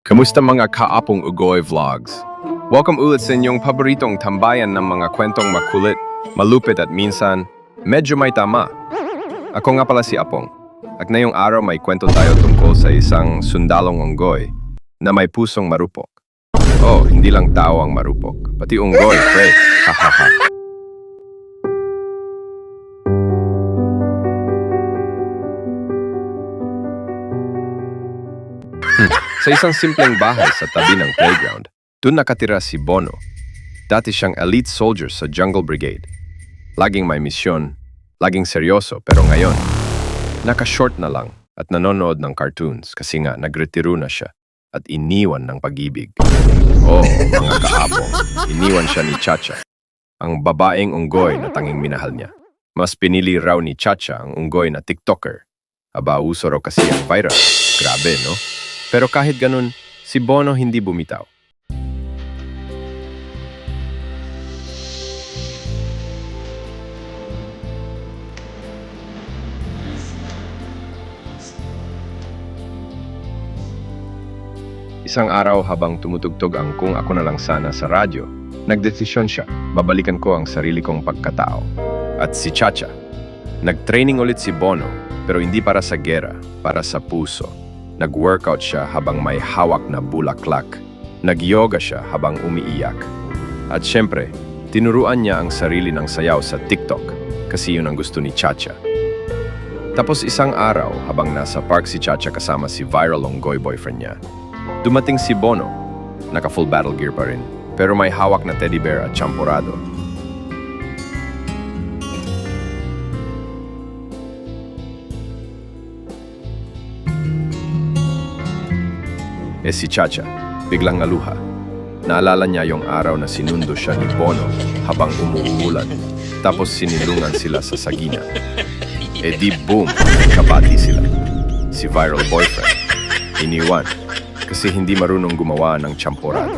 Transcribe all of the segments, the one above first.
Kamusta mga kaapong Ugoy Vlogs? Welcome ulit sa inyong paboritong tambayan ng mga kwentong makulit, malupit at minsan, medyo may tama. Ako nga pala si Apong. At ngayong araw may kwento tayo tungkol sa isang sundalong unggoy na may pusong marupok. Oh, hindi lang tao ang marupok, pati unggoy, pre. Hahaha. Sa isang simpleng bahay sa tabi ng playground, doon nakatira si Bono. Dati siyang elite soldier sa Jungle Brigade. Laging may misyon, laging seryoso, pero ngayon, naka-short na lang at nanonood ng cartoons kasi nga nagretiro na siya at iniwan ng pag-ibig. Oh, mga kaapong, iniwan siya ni Chacha, ang babaeng unggoy na tanging minahal niya. Mas pinili raw ni Chacha ang unggoy na TikToker. Aba, uso raw kasi ang viral. Grabe, no? Pero kahit ganun, si Bono hindi bumitaw. Isang araw habang tumutugtog ang Kung Ako Na Lang Sana sa radyo, nagdesisyon siya, babalikan ko ang sarili kong pagkatao. At si Chacha. Nag-training ulit si Bono, pero hindi para sa gera, para sa puso. Nag-workout siya habang may hawak na bulaklak. Nag-yoga siya habang umiiyak. At syempre, tinuruan niya ang sarili ng sayaw sa TikTok kasi yun ang gusto ni Chacha. Tapos isang araw habang nasa park si Chacha kasama si viral unggoy boyfriend niya, dumating si Bono. Naka-full battle gear pa rin, pero may hawak na teddy bear at champurado. Si Chacha, biglang naluha. Naalala niya yung araw na sinundo siya ni Bono habang umuulan. Tapos sinilungan sila sa sagina. Di boom, kabati sila. Si viral boyfriend, iniwan kasi hindi marunong gumawa ng champurado.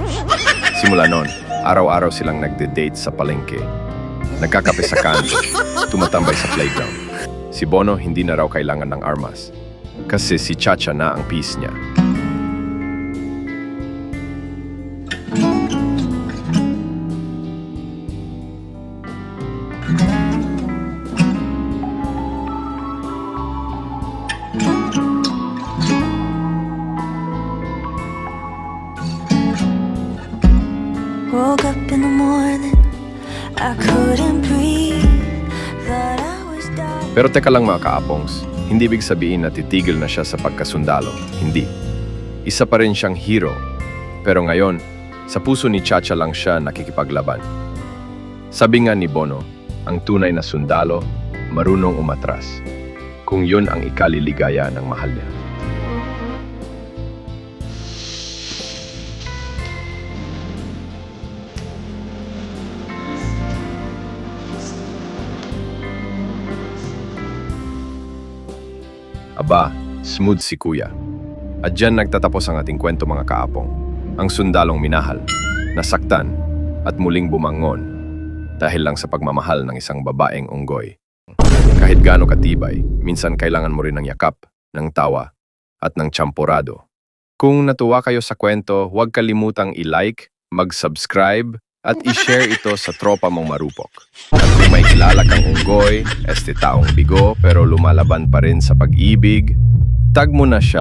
Simula noon, araw-araw silang nagde-date sa palengke. Nagkakape sa kanto, tumatambay sa playground. Si Bono hindi na raw kailangan ng armas kasi si Chacha na ang peace niya. Woke up in the morning, I couldn't breathe, thought I was dying. Pero teka lang mga kaapongs, hindi ibig sabihin na titigil na siya sa pagkasundalo. Hindi. Isa pa rin siyang hero. Pero ngayon, sa puso ni Chacha lang siya nakikipaglaban. Sabi nga ni Bono, ang tunay na sundalo, marunong umatras. Kung yun ang ikaliligaya ng mahal niya. Aba, smooth si Kuya. At dyan nagtatapos ang ating kwento mga kaapong. Ang sundalong minahal, nasaktan, at muling bumangon dahil lang sa pagmamahal ng isang babaeng unggoy. Kahit gaano katibay, minsan kailangan mo rin ng yakap, ng tawa, at ng champurado. Kung natuwa kayo sa kwento, huwag kalimutang i-like, mag-subscribe, at i-share ito sa tropa mong marupok. At kung may kilala kang unggoy, taong bigo pero lumalaban pa rin sa pag-ibig, tag mo na siya.